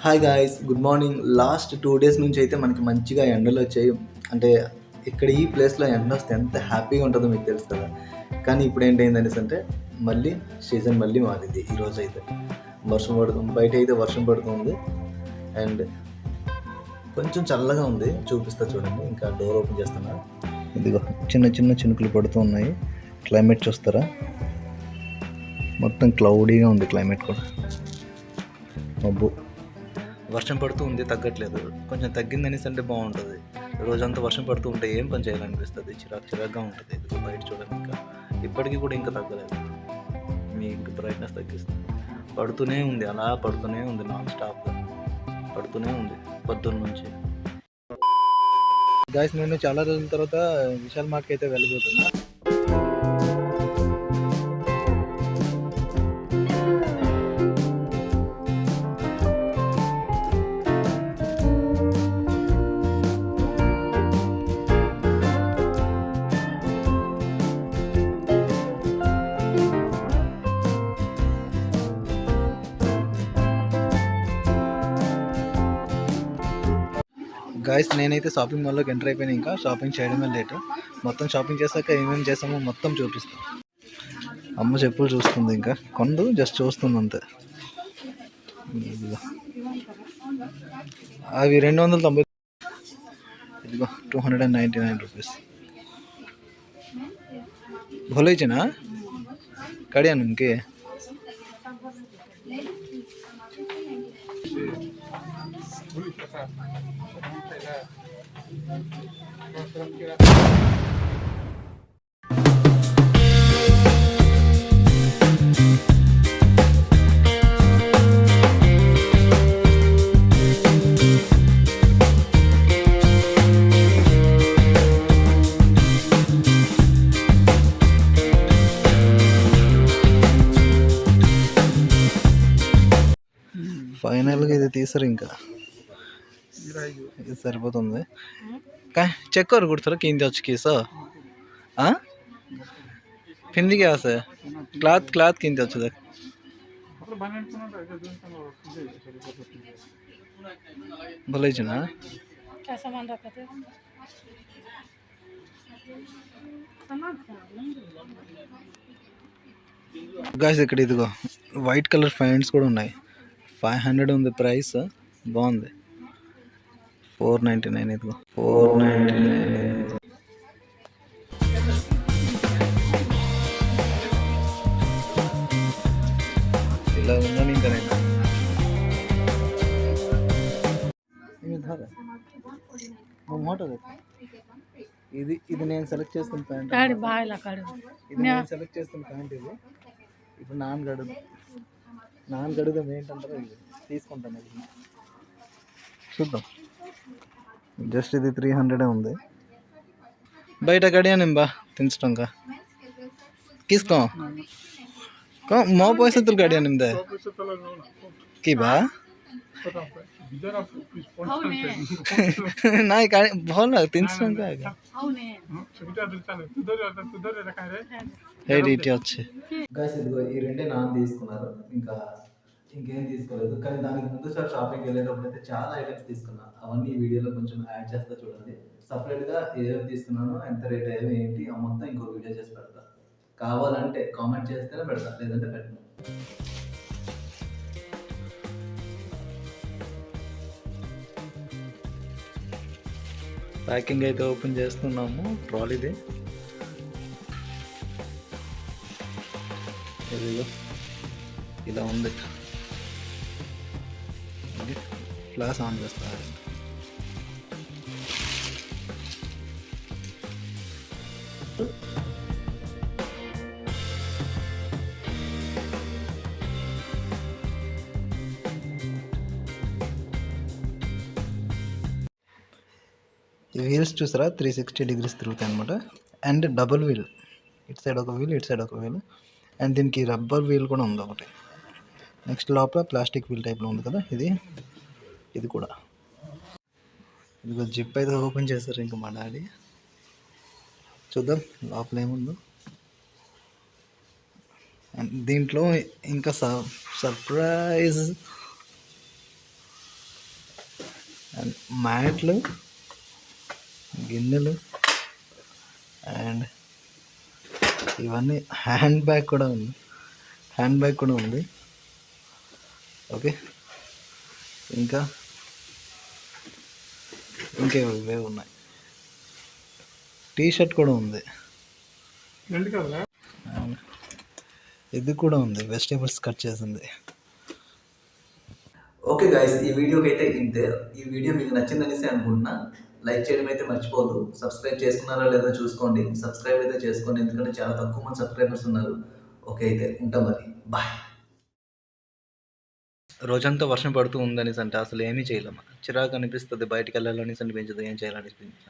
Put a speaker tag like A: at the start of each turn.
A: Hi guys, good morning. Last 2 days నుంచి అయితే మనకి మంచిగా ఎండలు వచ్చాయి. అంటే ఇక్కడ ఈ ప్లేస్లో ఎండ వస్తే ఎంత హ్యాపీగా ఉంటుందో మీకు తెలుసు కదా. కానీ ఇప్పుడు ఏంటైందనేసి అంటే మళ్ళీ సీజన్ మళ్ళీ మారింది. ఈరోజు అయితే వర్షం పడుతుంది, బయట అయితే వర్షం పడుతుంది. అండ్ కొంచెం చల్లగా ఉంది, చూపిస్తా చూడండి. ఇంకా డోర్ ఓపెన్ చేస్తున్నా, ఇదిగో చిన్న చిన్న చినుకులు పడుతూ ఉన్నాయి. క్లైమేట్ చూస్తారా, మొత్తం క్లౌడీగా ఉంది క్లైమేట్ కూడా. మబ్బు వర్షం పడుతూ ఉంది, తగ్గట్లేదు. కొంచెం తగ్గిందనేసి అంటే బాగుంటుంది. రోజంతా వర్షం పడుతూ ఉంటే ఏం పని చేయాలనిపిస్తుంది, చిరాగ్గా ఉంటుంది. ఇది బయట చూడండి, ఇంకా ఇప్పటికీ కూడా ఇంకా తగ్గలేదు. మీ ఇంకా బ్రైట్నెస్ తగ్గిస్తుంది. పడుతూనే ఉంది, అలా పడుతూనే ఉంది, నాన్ స్టాప్గా పడుతూనే ఉంది పొద్దున్న నుంచి. గాయస్, నేను చాలా రోజుల తర్వాత విశాల్ మార్ట్కి అయితే వెళ్ళిపోతున్నా. గాయస్, నేనైతే షాపింగ్ మాల్లోకి ఎంటర్ అయిపోయినా. ఇంకా షాపింగ్ చేయడమే లేటు. మొత్తం షాపింగ్ చేశాక ఏమేమి చేసామో మొత్తం చూపిస్తాం. అమ్మ చెప్పులు చూస్తుంది, ఇంకా కొండు జస్ట్ చూస్తుంది అంతే. అవి 290, ఇదిగో 299 రూపీస్. భలే నా కడియాను ఇంకే. ఫైనల్గా ఇది తీసారు, ఇంకా ఇది సరిపోతుంది. చెక్ और गुड़ थोड़ा कीमती अच्छी की सो हाँ फिंदी क्या से क्लाथ क्लाथ कीमती अच्छी देख भले ही ना क्या सामान रखा थे గాయ్స్. ఇక్కడ ఇదిగో వైట్ కలర్ ఫ్యాన్స్ కూడా ఉన్నాయి. 500 ఉంది ప్రైస్, బాగుంది. 499, ఇదిగో 499. ఇలా ఉందని ఇంకా నేను ఇది ఇది నేను సెలెక్ట్ చేస్తున్న ప్యాంట్. ఇది నేను సెలెక్ట్ చేస్తున్న ప్యాంట్. ఇది ఇప్పుడు నాన్ గడుదాం ఏంటంటారో ఇది తీసుకుంటాను. ఇది చూద్దాం. జస్ట్ ఇది 300 ఉంది. బయట గడియా నింబా తించటంగా తీసుకో మో पैसे तुल गाड़िया निम्दे की बा नहीं गाड़ी भल 300 टका आगे ఎయిట్ వచ్చి. గైస్, ఇదిగో ఈ రెండే నాన్ తీసుకున్నారు. ఇంకా ఇంకేం తీసుకోలేదు. కానీ దానికి ముందు సార్ షాపింగ్కి వెళ్ళేటప్పుడు అయితే చాలా ఐటమ్స్ తీసుకున్నా. అవన్నీ ఈ వీడియోలో కొంచెం యాడ్ చేస్తా చూడండి. సపరేట్గా ఏదో తీసుకున్నానో, ఎంత రేట్ అయ్యో ఏంటి ఆ మొత్తం ఇంకో వీడియో చేసి పెడతా. కావాలంటే కామెంట్ చేస్తేనే పెడతా, లేదంటే పెట్టను. ప్యాకింగ్ అయితే ఓపెన్ చేస్తున్నాము. ట్రాలీది ఇదిగో ఇలా ఉంది. ఫ్లాష్ ఆన్ చేస్తా. ఈ వీల్స్ చూసారా, 360 degrees తిరుగుతాయి అనమాట. అండ్ డబుల్ వీల్, ఇటు సైడ్ ఒక వీల్, ఇటు సైడ్ ఒక వీల్. అండ్ దీనికి రబ్బర్ వీల్ కూడా ఉంది ఒకటి. నెక్స్ట్ లోపల ప్లాస్టిక్ వీల్ టైప్లో ఉంది కదా, ఇది కూడా. ఇదిగో జిప్ అయితే ఓపెన్ చేస్తారు ఇంకా మా డాడీ. చూద్దాం లోపల ఏముందో. దీంట్లో ఇంకా సర్ప్రైజ్ అండ్ మ్యాట్లు, గిన్నెలు అండ్ ఇవన్నీ హ్యాండ్ బ్యాగ్ కూడా ఉంది. ఓకే, ఇంకా ఇవే ఉన్నాయి. టీ షర్ట్ కూడా ఉంది. అండ్ ఇది కూడా ఉంది, వెజిటేబుల్స్ కట్ చేసింది. ఓకే గైస్, ఈ వీడియోకి అయితే ఇంతే. ఈ వీడియో మీకు నచ్చిందనేసి అనుకుంటున్నా. లైక్ చేయడం అయితే మర్చిపోవద్దు. సబ్స్క్రైబ్ చేసుకున్నారా లేదో చూసుకోండి. సబ్స్క్రైబ్ అయితే చేసుకోండి, ఎందుకంటే చాలా తక్కువ మంది సబ్స్క్రైబర్స్ ఉన్నారు. ఓకే, అయితే ఉంటాం మరి. బాయ్. రోజంతా వర్షం పడుతూ ఉందనేసి అంటే అసలు ఏమీ చేయలేము. చిరాకు అనిపిస్తుంది, బయటికి వెళ్ళాలనేసి అనిపించదు, ఏం చేయాలనిపించదు.